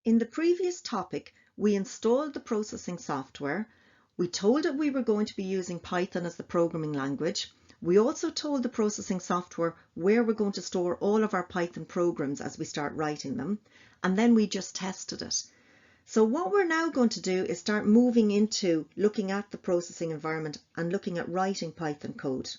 In the previous topic, we installed the processing software. We told it we were going to be using Python as the programming language. We also told the processing software where we're going to store all of our Python programs as we start writing them. And then we just tested it. So what we're now going to do is start moving into looking at the processing environment and looking at writing Python code.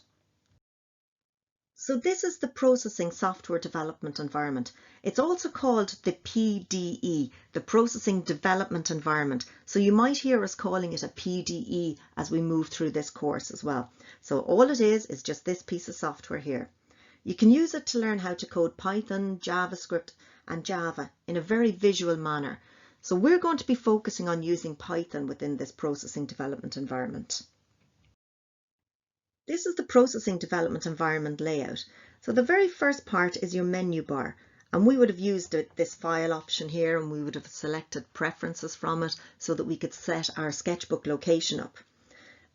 So this is the processing software development environment. It's also called the PDE, the processing development environment. So you might hear us calling it a PDE as we move through this course as well. So all it is just this piece of software here. You can use it to learn how to code Python, JavaScript and Java in a very visual manner. So we're going to be focusing on using Python within this processing development environment. This is the processing development environment layout. So the very first part is your menu bar, and we would have used this file option here, and we would have selected preferences from it so that we could set our sketchbook location up.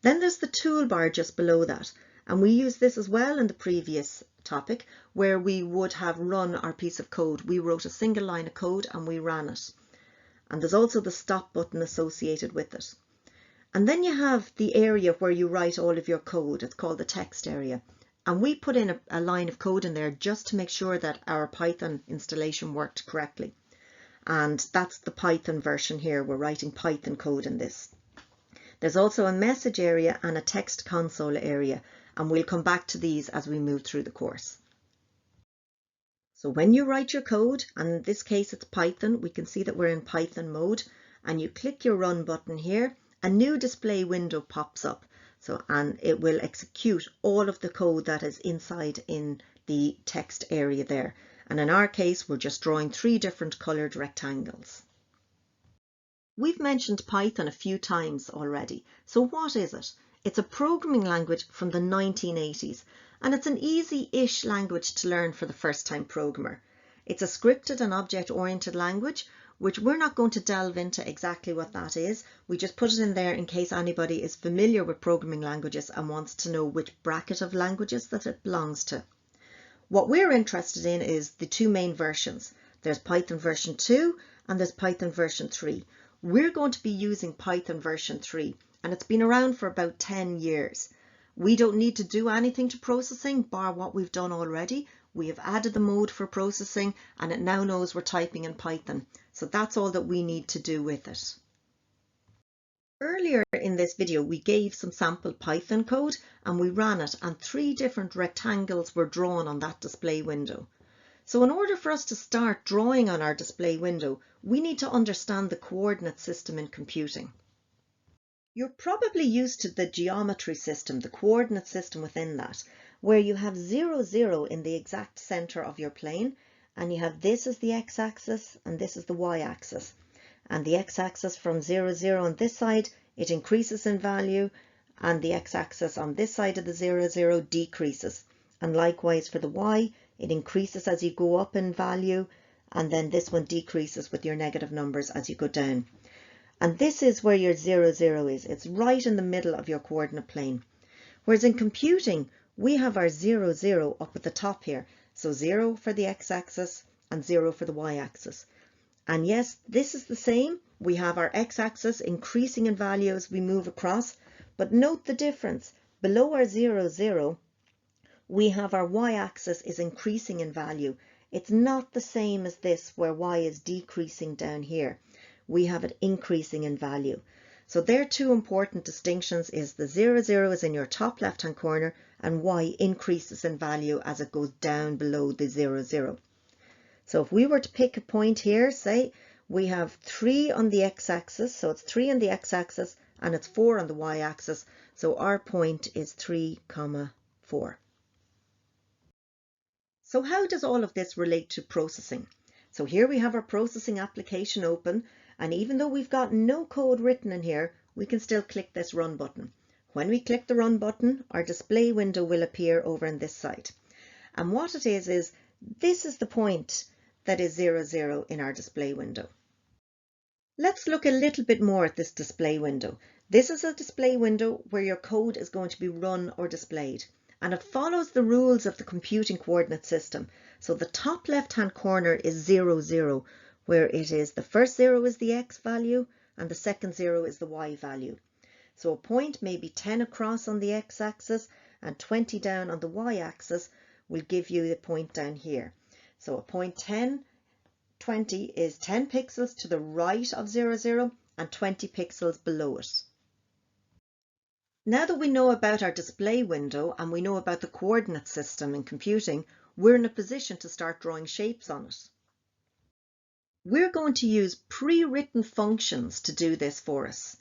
Then there's the toolbar just below that, and we used this as well in the previous topic where we would have run our piece of code. We wrote a single line of code and we ran it. And there's also the stop button associated with it. And then you have the area where you write all of your code. It's called the text area. And we put in a line of code in there just to make sure that our Python installation worked correctly. And that's the Python version here. We're writing Python code in this. There's also a message area and a text console area. And we'll come back to these as we move through the course. So when you write your code, and in this case it's Python, we can see that we're in Python mode, and you click your run button here, a new display window pops up. And it will execute all of the code that is inside in the text area there. And in our case, we're just drawing 3 different colored rectangles. We've mentioned Python a few times already. So what is it? It's a programming language from the 1980s, and it's an easy-ish language to learn for the first-time programmer. It's a scripted and object-oriented language, which we're not going to delve into exactly what that is. We just put it in there in case anybody is familiar with programming languages and wants to know which bracket of languages that it belongs to. What we're interested in is the 2 main versions. There's Python version 2 and there's Python version 3. We're going to be using Python version 3, and it's been around for about 10 years. We don't need to do anything to processing bar what we've done already. We have added the mode for processing and it now knows we're typing in Python. So that's all that we need to do with it. Earlier in this video, we gave some sample Python code and we ran it, and 3 different rectangles were drawn on that display window. So in order for us to start drawing on our display window, we need to understand the coordinate system in computing. You're probably used to the geometry system, the coordinate system within that, where you have 0, 0 in the exact center of your plane, and you have this as the x-axis and this is the y-axis. And the x-axis from 0, 0 on this side, it increases in value, and the x-axis on this side of the 0, 0 decreases. And likewise for the y, it increases as you go up in value, and then this one decreases with your negative numbers as you go down. And this is where your 0, 0 is. It's right in the middle of your coordinate plane. Whereas in computing, we have our 0, 0 up at the top here. So 0 for the x-axis and 0 for the y-axis. And yes, this is the same. We have our x-axis increasing in value as we move across. But note the difference. Below our 0, 0, we have our y-axis is increasing in value. It's not the same as this where y is decreasing down here. We have it increasing in value. So there are 2 important distinctions: is the 0, 0 is in your top left hand corner and y increases in value as it goes down below the 0, 0. So if we were to pick a point here, say we have 3 on the x-axis, so it's 3 on the x-axis and it's 4 on the y-axis. So our point is 3, 4. So how does all of this relate to processing? So here we have our processing application open, and even though we've got no code written in here, we can still click this run button. When we click the run button, our display window will appear over on this side. And what it is this is the point that is 0, 0 in our display window. Let's look a little bit more at this display window. This is a display window where your code is going to be run or displayed, and it follows the rules of the computing coordinate system. So the top left hand corner is 0, 0, where it is the first 0 is the x value and the second 0 is the y value. So a point may be 10 across on the x-axis and 20 down on the y-axis will give you the point down here. So a point 10, 20 is 10 pixels to the right of 0, 0 and 20 pixels below it. Now that we know about our display window and we know about the coordinate system in computing, we're in a position to start drawing shapes on it. We're going to use pre-written functions to do this for us.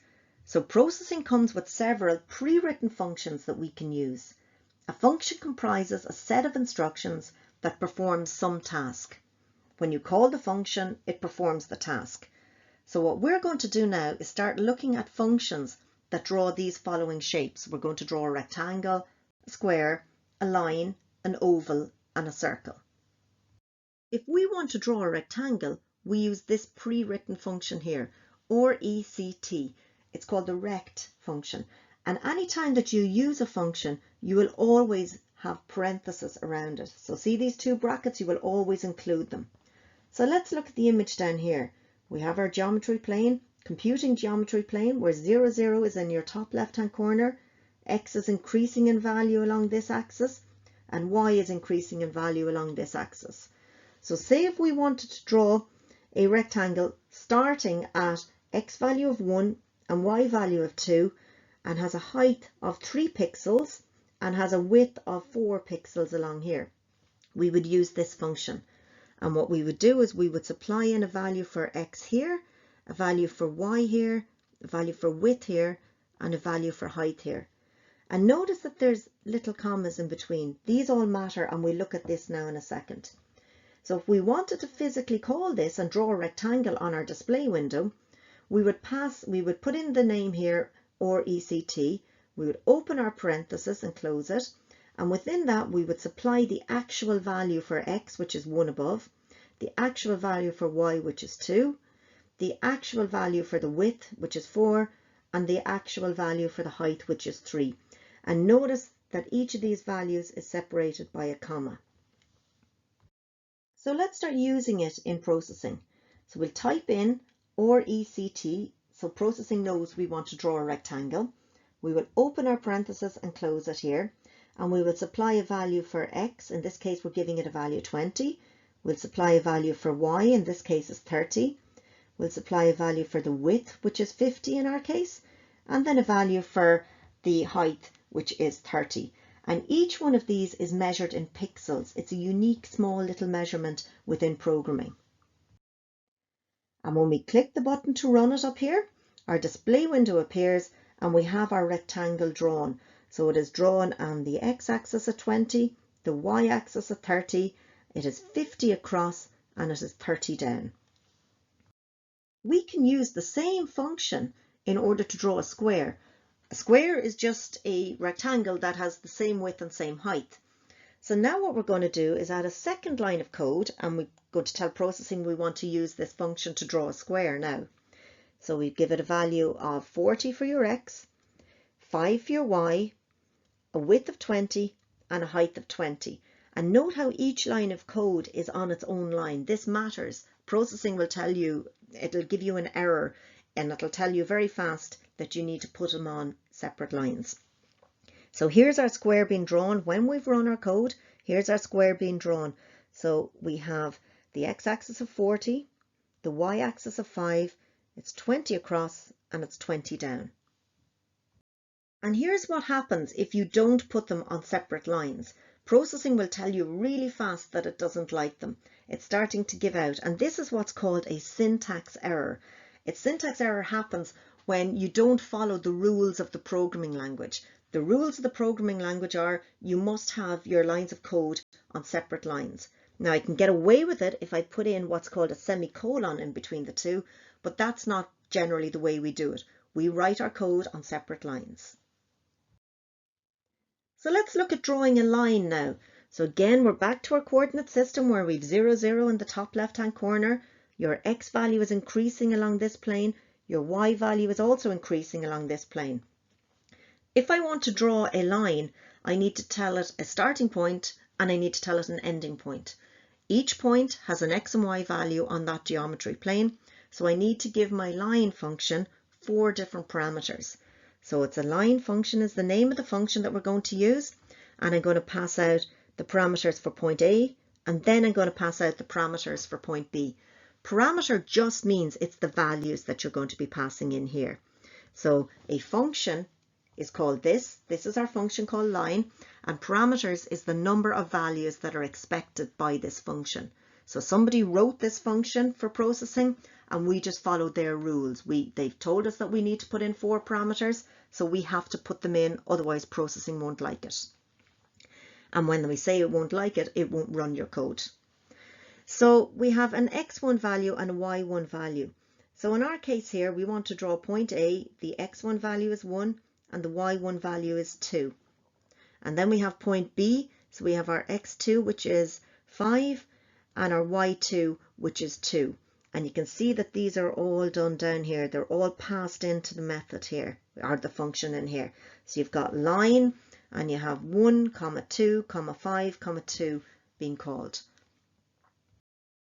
So processing comes with several pre-written functions that we can use. A function comprises a set of instructions that performs some task. When you call the function, it performs the task. So what we're going to do now is start looking at functions that draw these following shapes. We're going to draw a rectangle, a square, a line, an oval, and a circle. If we want to draw a rectangle, we use this pre-written function here, or RECT. It's called the rect function. And anytime that you use a function, you will always have parentheses around it. So see these two brackets, you will always include them. So let's look at the image down here. We have our geometry plane, computing geometry plane, where 0, 0 is in your top left-hand corner, x is increasing in value along this axis, and y is increasing in value along this axis. So say if we wanted to draw a rectangle starting at x value of 1 and y value of 2 and has a height of 3 pixels and has a width of 4 pixels along here, we would use this function. And what we would do is we would supply in a value for x here, a value for y here, a value for width here, and a value for height here. And notice that there's little commas in between. These all matter, and we'll look at this now in a second. So if we wanted to physically call this and draw a rectangle on our display window, we would put in the name here, or RECT, we would open our parenthesis and close it, and within that we would supply the actual value for x, which is 1 above, the actual value for y, which is 2, the actual value for the width, which is 4, and the actual value for the height, which is 3. And notice that each of these values is separated by a comma. So let's start using it in processing. So we'll type in RECT, so processing knows we want to draw a rectangle. We will open our parenthesis and close it here, and we will supply a value for x. In this case, we're giving it a value 20. We'll supply a value for y, in this case is 30. We'll supply a value for the width, which is 50 in our case, and then a value for the height, which is 30. And each one of these is measured in pixels. It's a unique small little measurement within programming. And when we click the button to run it up here, our display window appears and we have our rectangle drawn. So it is drawn on the x-axis at 20, the y-axis at 30, it is 50 across, and it is 30 down. We can use the same function in order to draw a square. A square is just a rectangle that has the same width and same height. So now what we're going to do is add a second line of code, and we're going to tell processing we want to use this function to draw a square now. So we give it a value of 40 for your x, 5 for your y, a width of 20 and a height of 20. And note how each line of code is on its own line. This matters. Processing will tell you, it'll give you an error, and it'll tell you very fast that you need to put them on separate lines. So here's our square being drawn. When we've run our code, here's our square being drawn. So we have the x-axis of 40, the y-axis of 5, it's 20 across and it's 20 down. And here's what happens if you don't put them on separate lines. Processing will tell you really fast that it doesn't like them. It's starting to give out, and this is what's called a syntax error. A syntax error happens when you don't follow the rules of the programming language. The rules of the programming language are you must have your lines of code on separate lines. Now I can get away with it if I put in what's called a semicolon in between the two, but that's not generally the way we do it. We write our code on separate lines. So let's look at drawing a line now. So again, we're back to our coordinate system where we've 0, 0 in the top left-hand corner. Your x value is increasing along this plane. Your y value is also increasing along this plane. If I want to draw a line, I need to tell it a starting point and I need to tell it an ending point. Each point has an x and y value on that geometry plane, so I need to give my line function 4 different parameters. So it's a line function is the name of the function that we're going to use, and I'm going to pass out the parameters for point A, and then I'm going to pass out the parameters for point B. Parameter just means it's the values that you're going to be passing in here. So a function is called this. This is our function called line, and parameters is the number of values that are expected by this function. So somebody wrote this function for processing and we just followed their rules. They've told us that we need to put in 4 parameters, so we have to put them in, otherwise processing won't like it. And when we say it won't like it, it won't run your code. So we have an x1 value and a y1 value. So in our case here, we want to draw point A. The x1 value is 1 and the y1 value is 2. And then we have point B, so we have our x2, which is 5, and our y2, which is 2. And you can see that these are all done down here. They're all passed into the method here, or the function in here. So you've got line, and you have 1, 2, 5, 2 being called.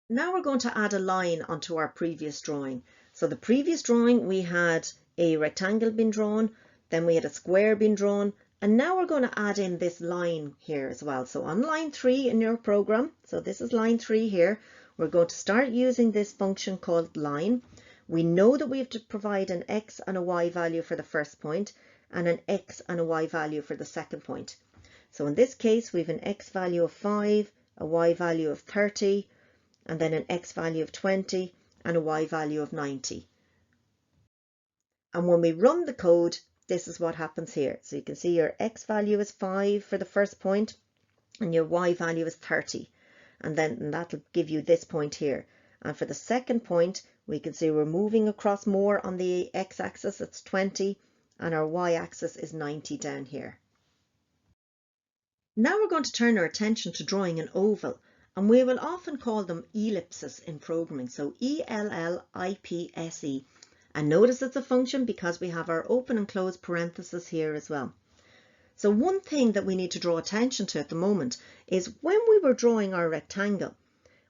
Now we're going to add a line onto our previous drawing. So the previous drawing, we had a rectangle being drawn, then we had a square being drawn, and now we're going to add in this line here as well. So on line 3 in your program, so this is line 3 here, we're going to start using this function called line. We know that we have to provide an x and a y value for the first point and an x and a y value for the second point. So in this case, we have an x value of 5, a y value of 30, and then an x value of 20 and a y value of 90. And when we run the code, this is what happens here. So you can see your x value is 5 for the first point and your y value is 30. And then that'll give you this point here. And for the second point, we can see we're moving across more on the x-axis, it's 20, and our y-axis is 90 down here. Now we're going to turn our attention to drawing an oval, and we will often call them ellipses in programming, so E-L-L-I-P-S-E. And notice it's a function because we have our open and closed parentheses here as well. So one thing that we need to draw attention to at the moment is when we were drawing our rectangle,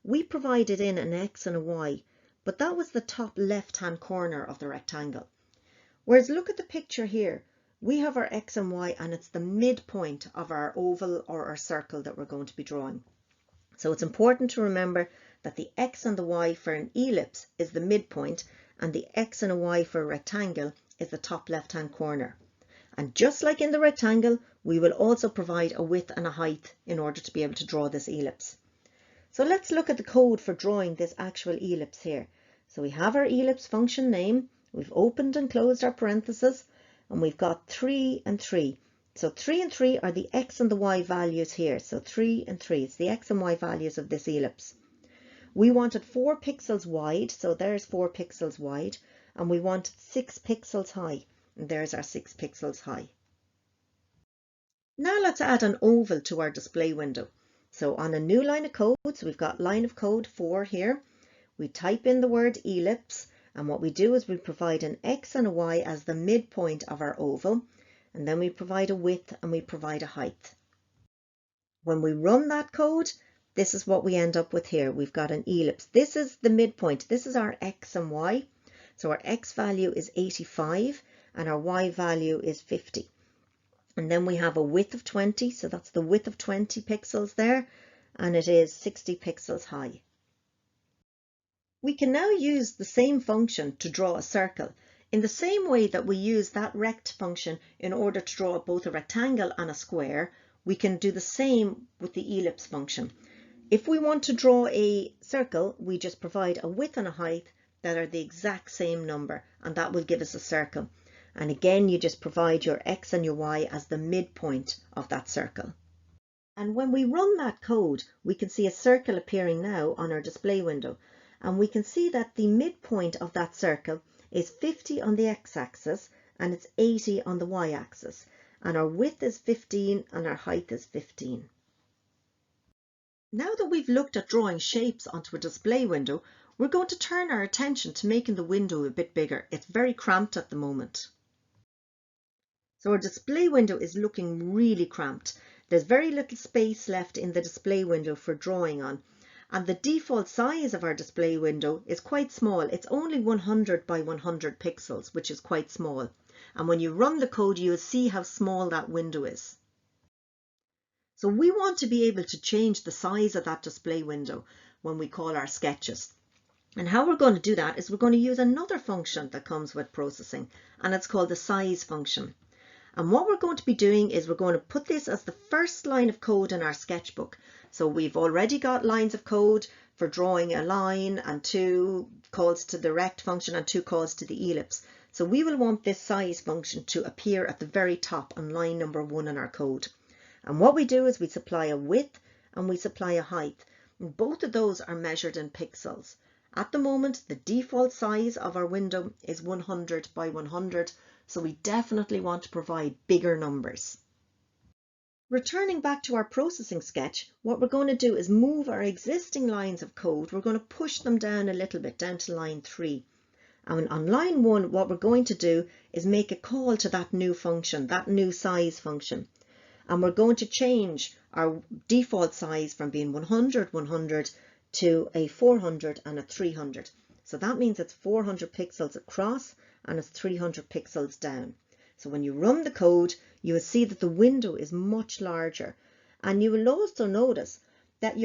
we provided in an x and a y, but that was the top left-hand corner of the rectangle. Whereas look at the picture here, we have our x and y and it's the midpoint of our oval or our circle that we're going to be drawing. So it's important to remember that the x and the y for an ellipse is the midpoint, and the x and a y for a rectangle is the top left-hand corner. And just like in the rectangle, we will also provide a width and a height in order to be able to draw this ellipse. So let's look at the code for drawing this actual ellipse here. So we have our ellipse function name, we've opened and closed our parentheses, and we've got 3 and 3. So 3 and 3 are the x and the y values here. So 3 and 3, it's the x and y values of this ellipse. We wanted 4 pixels wide, so there's 4 pixels wide, and we wanted 6 pixels high, and there's our 6 pixels high. Now let's add an oval to our display window. So on a new line of code, so we've got line of code 4 here, we type in the word ellipse, and what we do is we provide an x and a y as the midpoint of our oval, and then we provide a width and we provide a height. When we run that code, this is what we end up with here. We've got an ellipse. This is the midpoint. This is our x and y. So our x value is 85 and our y value is 50. And then we have a width of 20. So that's the width of 20 pixels there. And it is 60 pixels high. We can now use the same function to draw a circle in the same way that we use that rect function in order to draw both a rectangle and a square. We can do the same with the ellipse function. If we want to draw a circle, we just provide a width and a height that are the exact same number, and that will give us a circle. And again, you just provide your x and your y as the midpoint of that circle. And when we run that code, we can see a circle appearing now on our display window. And we can see that the midpoint of that circle is 50 on the x-axis and it's 80 on the y-axis. And our width is 15 and our height is 15. Now that we've looked at drawing shapes onto a display window, we're going to turn our attention to making the window a bit bigger. It's very cramped at the moment. So our display window is looking really cramped. There's very little space left in the display window for drawing on. And the default size of our display window is quite small. It's only 100 by 100 pixels, which is quite small. And when you run the code, you'll see how small that window is. So we want to be able to change the size of that display window when we call our sketches. And how we're going to do that is we're going to use another function that comes with processing, and it's called the size function. And what we're going to be doing is we're going to put this as the first line of code in our sketchbook. So we've already got lines of code for drawing a line and 2 calls to the rect function and 2 calls to the ellipse. So we will want this size function to appear at the very top on line number 1 in our code. And what we do is we supply a width and we supply a height. And both of those are measured in pixels. At the moment, the default size of our window is 100 by 100. So we definitely want to provide bigger numbers. Returning back to our processing sketch, what we're going to do is move our existing lines of code. We're going to push them down a little bit, down to line 3. And on line 1, what we're going to do is make a call to that new function, that new size function. And we're going to change our default size from being 100, 100 to a 400 and a 300. So that means it's 400 pixels across and it's 300 pixels down. So when you run the code, you will see that the window is much larger. And you will also notice that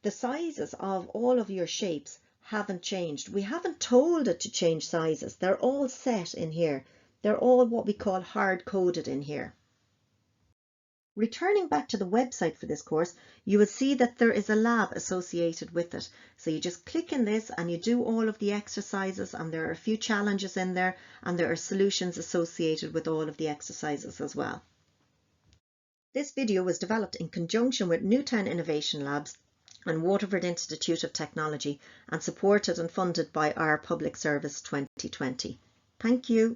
the sizes of all of your shapes haven't changed. We haven't told it to change sizes. They're all set in here. They're all what we call hard-coded in here. Returning back to the website for this course, you will see that there is a lab associated with it. So you just click in this and you do all of the exercises, and there are a few challenges in there, and there are solutions associated with all of the exercises as well. This video was developed in conjunction with Newtown Innovation Labs and Waterford Institute of Technology and supported and funded by our Public Service 2020. Thank you.